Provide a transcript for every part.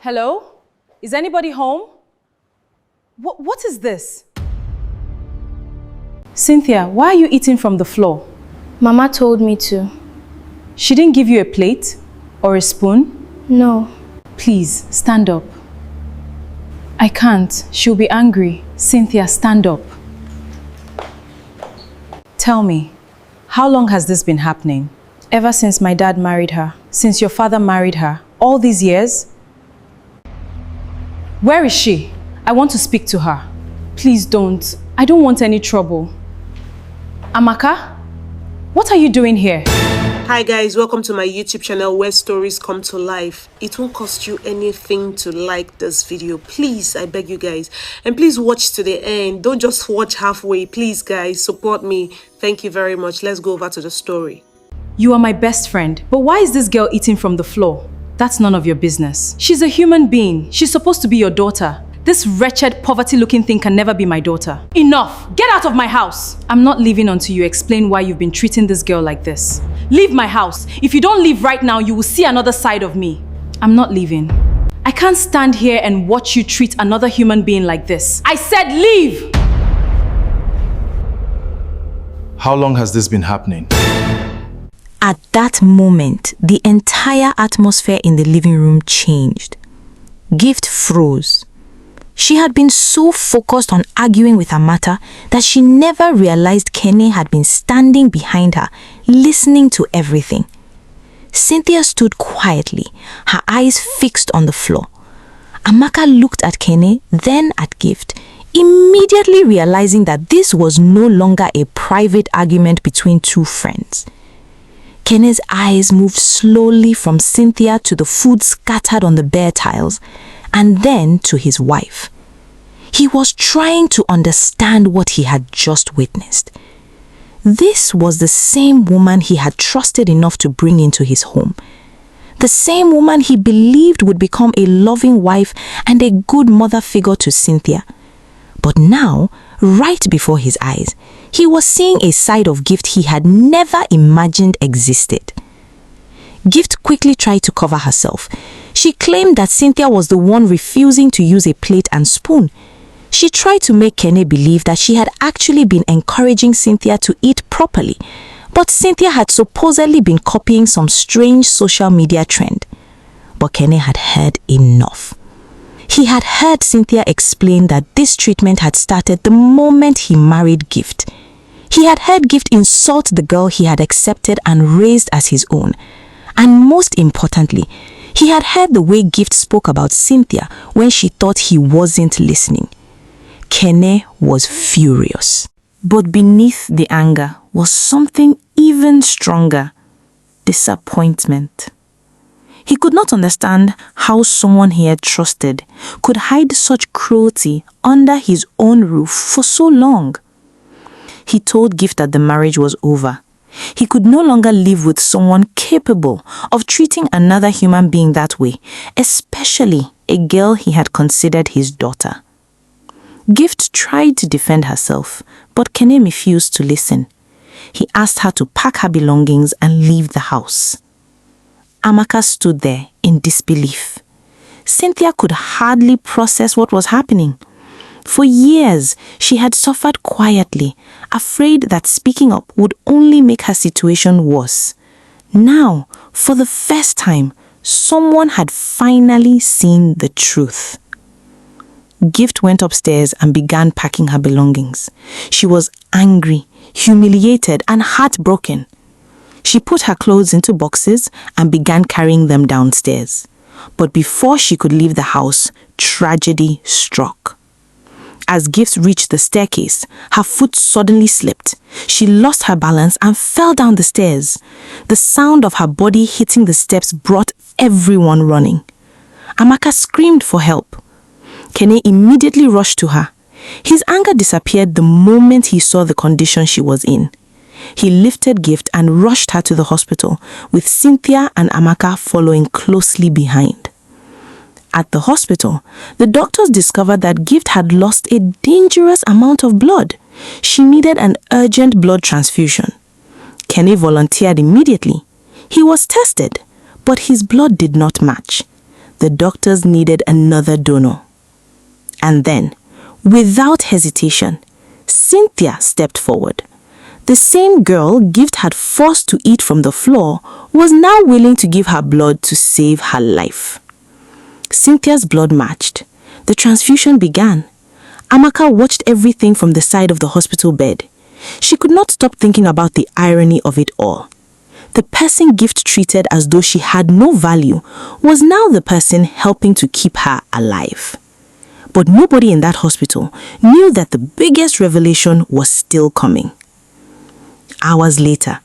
Hello? Is anybody home? What is this? Cynthia, why are you eating from the floor? Mama told me to. She didn't give you a plate or a spoon? No. Please, stand up. I can't. She'll be angry. Cynthia, stand up. Tell me, how long has this been happening? Ever since my dad married her. Since your father married her? All these years? Where is she? I want to speak to her. Please don't. I don't want any trouble. Amaka? What are you doing here? Hi guys, welcome to my YouTube channel where stories come to life. It won't cost you anything to like this video. Please, I beg you guys. And please watch to the end. Don't just watch halfway. Please guys, support me. Thank you very much. Let's go over to the story. You are my best friend, but why is this girl eating from the floor? That's none of your business. She's a human being. She's supposed to be your daughter. This wretched, poverty-looking thing can never be my daughter. Enough! Get out of my house! I'm not leaving until you explain why you've been treating this girl like this. Leave my house. If you don't leave right now, you will see another side of me. I'm not leaving. I can't stand here and watch you treat another human being like this. I said leave! How long has this been happening? At that moment, the entire atmosphere in the living room changed. Gift froze. She had been so focused on arguing with Amata that she never realized Kenny had been standing behind her, listening to everything. Cynthia stood quietly, her eyes fixed on the floor. Amaka looked at Kenny, then at Gift, immediately realizing that this was no longer a private argument between two friends. Kenny's eyes moved slowly from Cynthia to the food scattered on the bare tiles, and then to his wife. He was trying to understand what he had just witnessed. This was the same woman he had trusted enough to bring into his home. The same woman he believed would become a loving wife and a good mother figure to Cynthia. But now, right before his eyes, he was seeing a side of Gift he had never imagined existed. Gift quickly tried to cover herself. She claimed that Cynthia was the one refusing to use a plate and spoon. She tried to make Kenny believe that she had actually been encouraging Cynthia to eat properly, but Cynthia had supposedly been copying some strange social media trend. But Kenny had heard enough. He had heard Cynthia explain that this treatment had started the moment he married Gift. He had heard Gift insult the girl he had accepted and raised as his own. And most importantly, he had heard the way Gift spoke about Cynthia when she thought he wasn't listening. Kenny was furious. But beneath the anger was something even stronger: disappointment. He could not understand how someone he had trusted could hide such cruelty under his own roof for so long. He told Gift that the marriage was over. He could no longer live with someone capable of treating another human being that way, especially a girl he had considered his daughter. Gift tried to defend herself, but Kenny refused to listen. He asked her to pack her belongings and leave the house. Amaka stood there in disbelief. Cynthia could hardly process what was happening. For years, she had suffered quietly, afraid that speaking up would only make her situation worse. Now, for the first time, someone had finally seen the truth. Gift went upstairs and began packing her belongings. She was angry, humiliated, and heartbroken. She put her clothes into boxes and began carrying them downstairs. But before she could leave the house, tragedy struck. As Gift reached the staircase, her foot suddenly slipped. She lost her balance and fell down the stairs. The sound of her body hitting the steps brought everyone running. Amaka screamed for help. Kenny immediately rushed to her. His anger disappeared the moment he saw the condition she was in. He lifted Gift and rushed her to the hospital, with Cynthia and Amaka following closely behind. At the hospital, the doctors discovered that Gift had lost a dangerous amount of blood. She needed an urgent blood transfusion. Kenny volunteered immediately. He was tested, but his blood did not match. the doctors needed another donor. And then, without hesitation, Cynthia stepped forward. The same girl Gift had forced to eat from the floor was now willing to give her blood to save her life. Cynthia's blood matched. The transfusion began. Amaka watched everything from the side of the hospital bed. She could not stop thinking about the irony of it all. The person Gift treated as though she had no value was now the person helping to keep her alive. But nobody in that hospital knew that the biggest revelation was still coming. Hours later,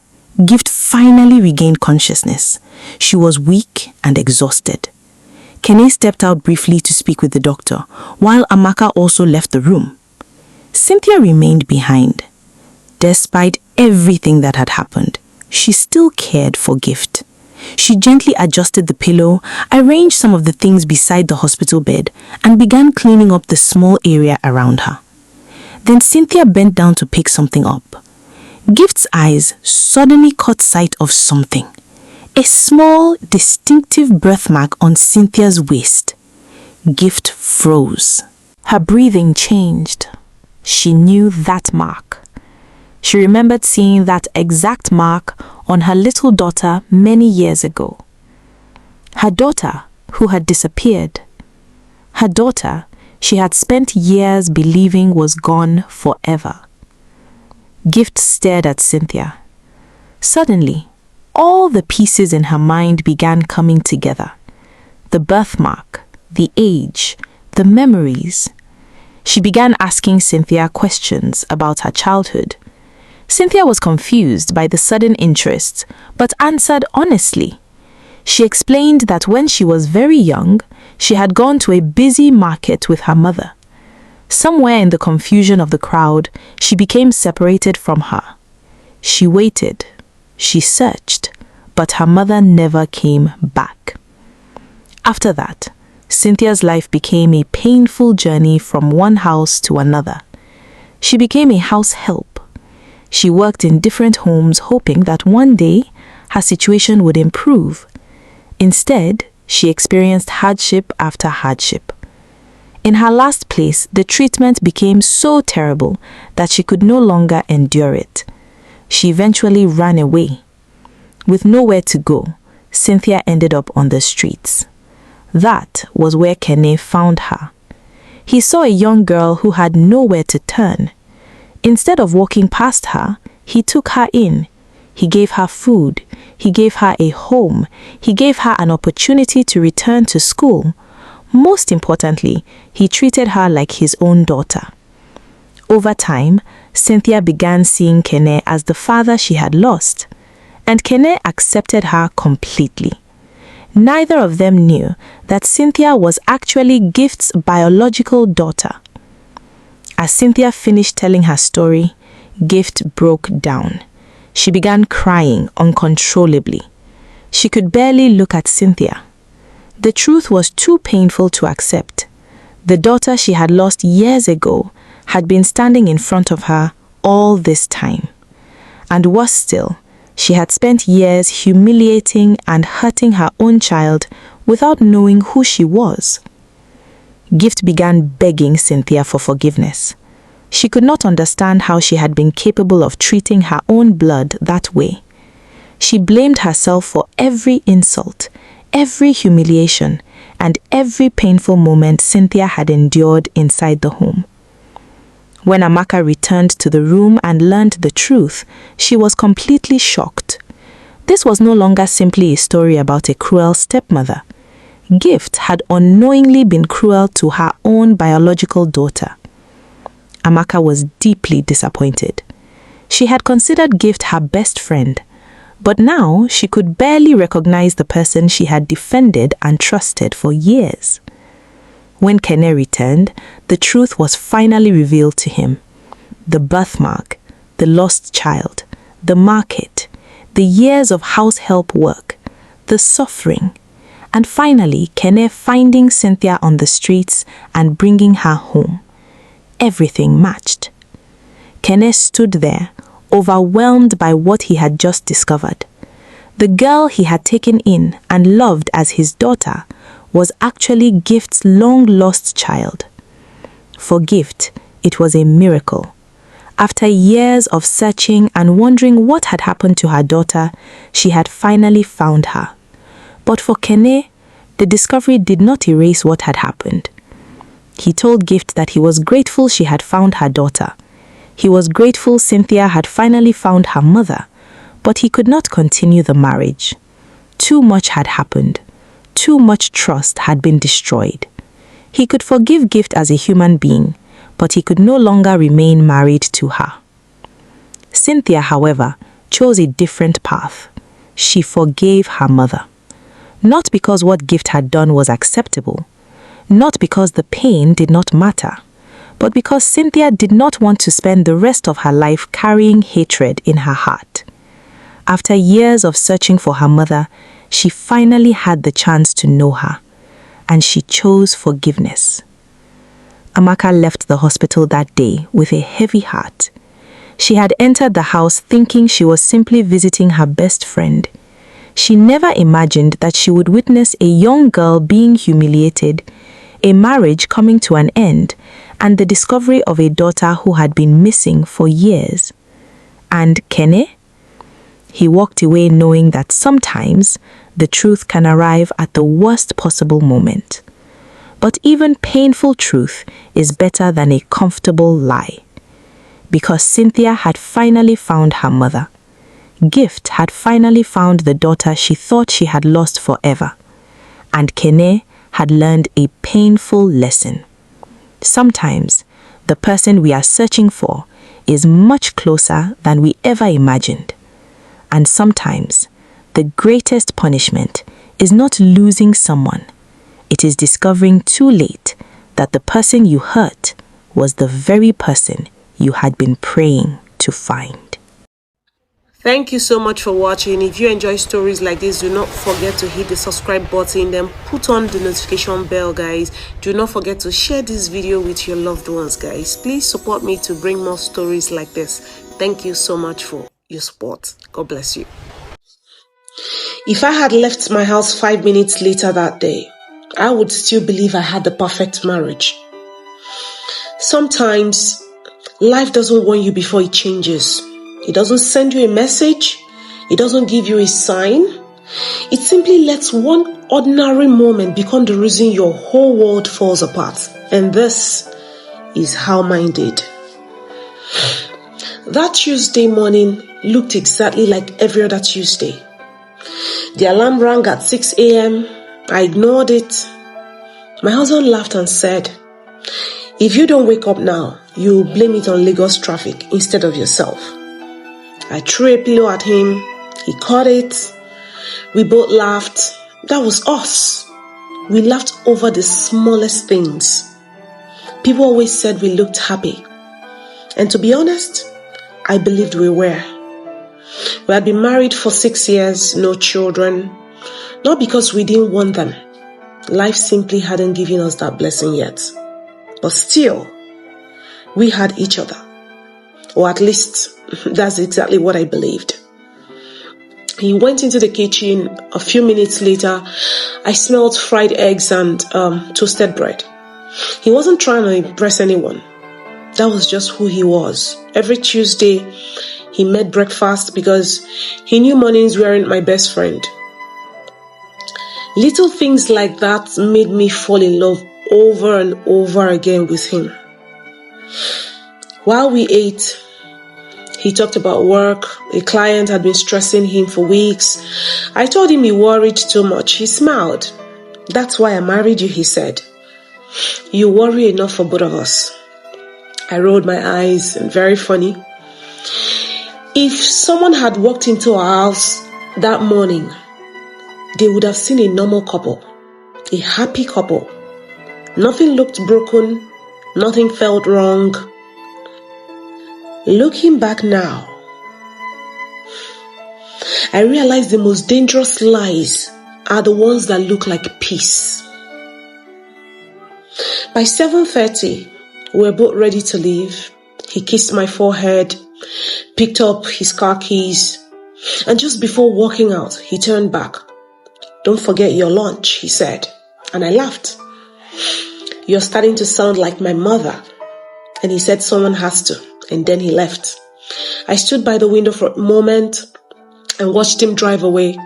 Gift finally regained consciousness. She was weak and exhausted. Kene stepped out briefly to speak with the doctor, while Amaka also left the room. Cynthia remained behind. Despite everything that had happened, she still cared for Gift. She gently adjusted the pillow, arranged some of the things beside the hospital bed, and began cleaning up the small area around her. Then Cynthia bent down to pick something up. Gift's eyes suddenly caught sight of something. A small, distinctive birthmark on Cynthia's waist. Gift froze. Her breathing changed. She knew that mark. She remembered seeing that exact mark on her little daughter many years ago. Her daughter, who had disappeared. Her daughter she had spent years believing was gone forever. Gift stared at Cynthia. Suddenly, all the pieces in her mind began coming together. The birthmark, the age, the memories. She began asking Cynthia questions about her childhood. Cynthia was confused by the sudden interest, but answered honestly. She explained that when she was very young, she had gone to a busy market with her mother. Somewhere in the confusion of the crowd, she became separated from her. She waited. She searched, but her mother never came back. After that, Cynthia's life became a painful journey from one house to another. She became a house help. She worked in different homes hoping that one day her situation would improve. Instead, she experienced hardship after hardship. In her last place, the treatment became so terrible that she could no longer endure it. She eventually ran away. With nowhere to go, Cynthia ended up on the streets. That was where Kene found her. He saw a young girl who had nowhere to turn. Instead of walking past her, he took her in. He gave her food. He gave her a home. He gave her an opportunity to return to school. Most importantly, he treated her like his own daughter. Over time, Cynthia began seeing Kene as the father she had lost, and Kene accepted her completely. Neither of them knew that Cynthia was actually Gift's biological daughter. As Cynthia finished telling her story, Gift broke down. She began crying uncontrollably. She could barely look at Cynthia. The truth was too painful to accept. The daughter she had lost years ago had been standing in front of her all this time. And worse still, she had spent years humiliating and hurting her own child without knowing who she was. Gift began begging Cynthia for forgiveness. She could not understand how she had been capable of treating her own blood that way. She blamed herself for every insult, every humiliation, and every painful moment Cynthia had endured inside the home. When Amaka returned to the room and learned the truth, she was completely shocked. This was no longer simply a story about a cruel stepmother. Gift had unknowingly been cruel to her own biological daughter. Amaka was deeply disappointed. She had considered Gift her best friend, but now she could barely recognize the person she had defended and trusted for years. When Kene returned, the truth was finally revealed to him. The birthmark, the lost child, the market, the years of house help work, the suffering, and finally Kene finding Cynthia on the streets and bringing her home. Everything matched. Kene stood there, overwhelmed by what he had just discovered. The girl he had taken in and loved as his daughter was actually Gift's long-lost child. For Gift, it was a miracle. After years of searching and wondering what had happened to her daughter, she had finally found her. But for Kene, the discovery did not erase what had happened. He told Gift that he was grateful she had found her daughter. He was grateful Cynthia had finally found her mother, but he could not continue the marriage. Too much had happened. Too much trust had been destroyed. He could forgive Gift as a human being, but he could no longer remain married to her. Cynthia, however, chose a different path. She forgave her mother. Not because what Gift had done was acceptable, not because the pain did not matter, but because Cynthia did not want to spend the rest of her life carrying hatred in her heart. After years of searching for her mother, she finally had the chance to know her, and she chose forgiveness. Amaka left the hospital that day with a heavy heart. She had entered the house thinking she was simply visiting her best friend. She never imagined that she would witness a young girl being humiliated, a marriage coming to an end, and the discovery of a daughter who had been missing for years. And Kene? He walked away knowing that sometimes the truth can arrive at the worst possible moment. But even painful truth is better than a comfortable lie. Because Cynthia had finally found her mother. Gift had finally found the daughter she thought she had lost forever. And Kene had learned a painful lesson. Sometimes, the person we are searching for is much closer than we ever imagined. And sometimes, the greatest punishment is not losing someone. It is discovering too late that the person you hurt was the very person you had been praying to find. Thank you so much for watching. If you enjoy stories like this, do not forget to hit the subscribe button, then put on the notification bell, guys. Do not forget to share this video with your loved ones, guys. Please support me to bring more stories like this. Thank you so much for your support. God bless you. If I had left my house 5 minutes later that day, I would still believe I had the perfect marriage. Sometimes life doesn't want you before it changes. It doesn't send you a message. It doesn't give you a sign. It simply lets one ordinary moment become the reason your whole world falls apart. And this is how mine did. That Tuesday morning looked exactly like every other Tuesday. The alarm rang at 6 a.m. I ignored it. My husband laughed and said, "If you don't wake up now, you'll blame it on Lagos traffic instead of yourself." I threw a pillow at him. He caught it. We both laughed. That was us. We laughed over the smallest things. People always said we looked happy. And to be honest, I believed we were. We had been married for 6 years, no children. Not because we didn't want them. Life simply hadn't given us that blessing yet. But still, we had each other. Or at least, that's exactly what I believed. He went into the kitchen. A few minutes later, I smelled fried eggs and toasted bread. He wasn't trying to impress anyone. That was just who he was. Every Tuesday, he made breakfast because he knew mornings weren't my best friend. Little things like that made me fall in love over and over again with him. While we ate, he talked about work. A client had been stressing him for weeks. I told him he worried too much. He smiled. "That's why I married you," he said. "You worry enough for both of us." I rolled my eyes, and very funny. If someone had walked into our house that morning, they would have seen a normal couple, a happy couple. Nothing looked broken, nothing felt wrong. Looking back now, I realize the most dangerous lies are the ones that look like peace. By 7:30, we were both ready to leave. He kissed my forehead, picked up his car keys, and just before walking out, he turned back. "Don't forget your lunch," he said. And I laughed. "You're starting to sound like my mother." And he said someone has to. And then he left. I stood by the window for a moment and watched him drive away.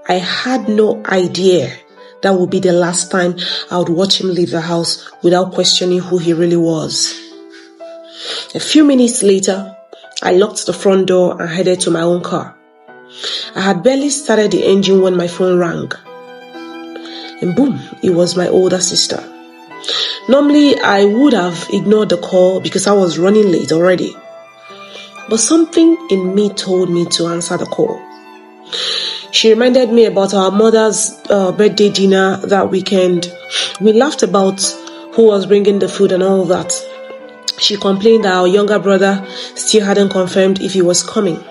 I had no idea that would be the last time I would watch him leave the house without questioning who he really was. A few minutes later, I locked the front door and headed to my own car. I had barely started the engine when my phone rang. And boom, it was my older sister. Normally, I would have ignored the call because I was running late already. But something in me told me to answer the call. She reminded me about our mother's birthday dinner that weekend. We laughed about who was bringing the food and all that. She complained that our younger brother still hadn't confirmed if he was coming.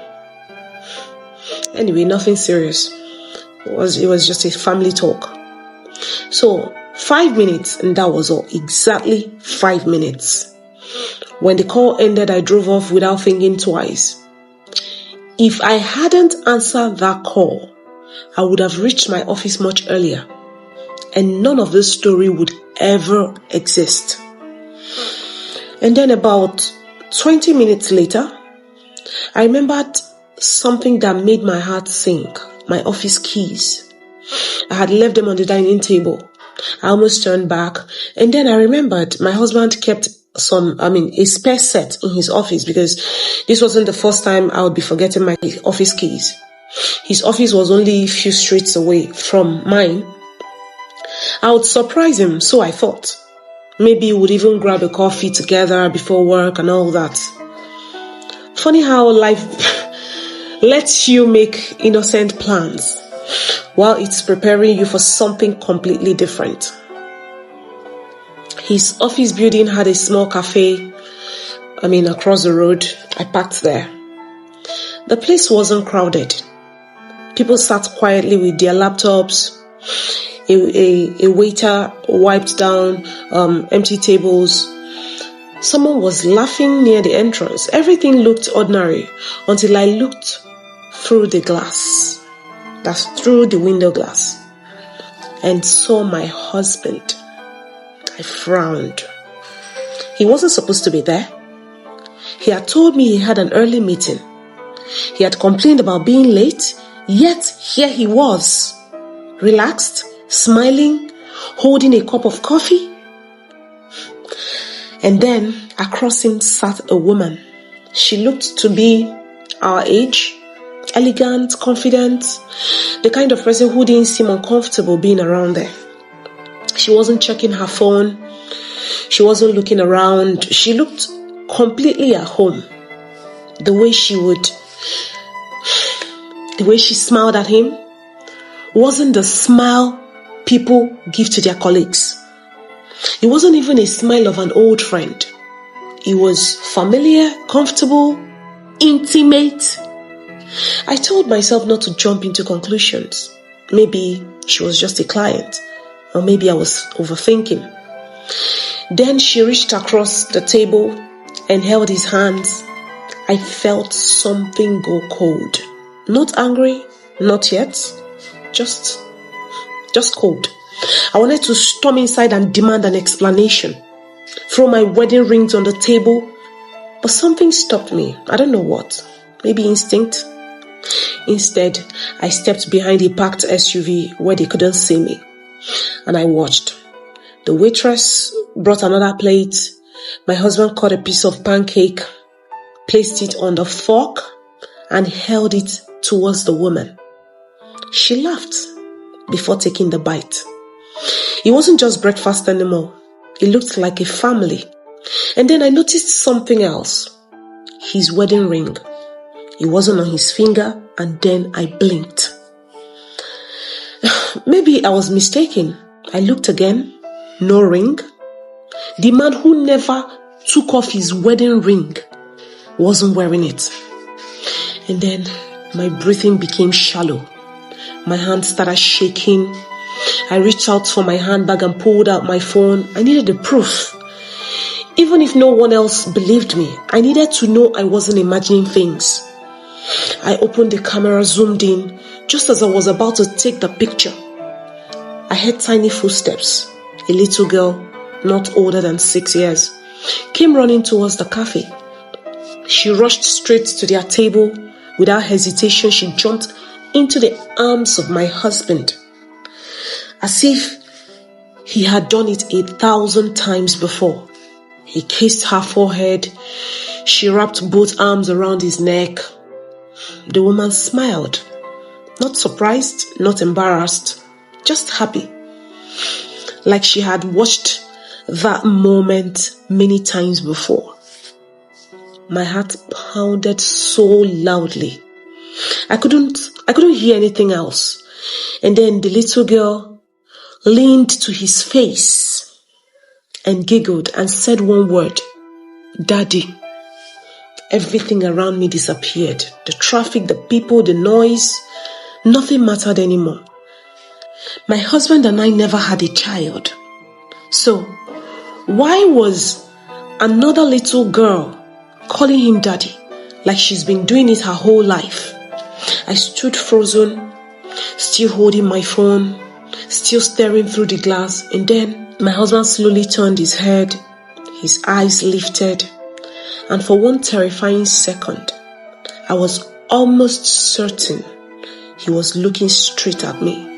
Anyway, nothing serious. It was just a family talk. So, 5 minutes, and that was all. Exactly 5 minutes. When the call ended, I drove off without thinking twice. If I hadn't answered that call, I would have reached my office much earlier, and none of this story would ever exist. And then about 20 minutes later, I remembered something that made my heart sink. My office keys. I had left them on the dining table. I almost turned back, and then I remembered my husband kept a spare set in his office, because this wasn't the first time I would be forgetting my office keys. His office was only a few streets away from mine. I would surprise him, so I thought. Maybe we would even grab a coffee together before work and all that. Funny how life lets you make innocent plans while it's preparing you for something completely different. His office building had a small cafe, across the road. I parked there. The place wasn't crowded. People sat quietly with their laptops. A waiter wiped down empty tables. Someone was laughing near the entrance. Everything looked ordinary until I looked through the glass. That's through the window glass. And saw my husband. I frowned. He wasn't supposed to be there. He had told me he had an early meeting. He had complained about being late, yet here he was, relaxed, smiling, holding a cup of coffee. And then across him sat a woman. She looked to be our age, elegant, confident, the kind of person who didn't seem uncomfortable being around there. She wasn't checking her phone. She wasn't looking around. She looked completely at home. The way she smiled at him wasn't the smile people give to their colleagues. It wasn't even a smile of an old friend. It was familiar, comfortable, intimate. I told myself not to jump into conclusions. Maybe she was just a client, or maybe I was overthinking. Then she reached across the table and held his hands. I felt something go cold. Not angry, not yet, just cold. I wanted to storm inside and demand an explanation. Throw my wedding rings on the table, but something stopped me. I don't know what. Maybe instinct. Instead, I stepped behind a parked SUV where they couldn't see me, and I watched. The waitress brought another plate. My husband cut a piece of pancake, placed it on the fork, and held it towards the woman. She laughed before taking the bite. It wasn't just breakfast anymore. It looked like a family. And then I noticed something else. His wedding ring. It wasn't on his finger, and then I blinked. Maybe I was mistaken. I looked again. No ring. The man who never took off his wedding ring wasn't wearing it. And then my breathing became shallow. My hand started shaking. I reached out for my handbag and pulled out my phone. I needed the proof. Even if no one else believed me, I needed to know I wasn't imagining things. I opened the camera, zoomed in, just as I was about to take the picture. I heard tiny footsteps. A little girl, not older than 6 years, came running towards the cafe. She rushed straight to their table. Without hesitation, she jumped into the arms of my husband, as if he had done it 1,000 times before. He kissed her forehead. She wrapped both arms around his neck. The woman smiled, not surprised, not embarrassed, just happy, like she had watched that moment many times before. My heart pounded so loudly. I couldn't hear anything else. And then the little girl leaned to his face and giggled and said one word, "Daddy." Everything around me disappeared. The traffic, the people, the noise, nothing mattered anymore. My husband and I never had a child. So, why was another little girl calling him daddy like she's been doing it her whole life? I stood frozen, still holding my phone, still staring through the glass, and then my husband slowly turned his head, his eyes lifted, and for one terrifying second, I was almost certain he was looking straight at me.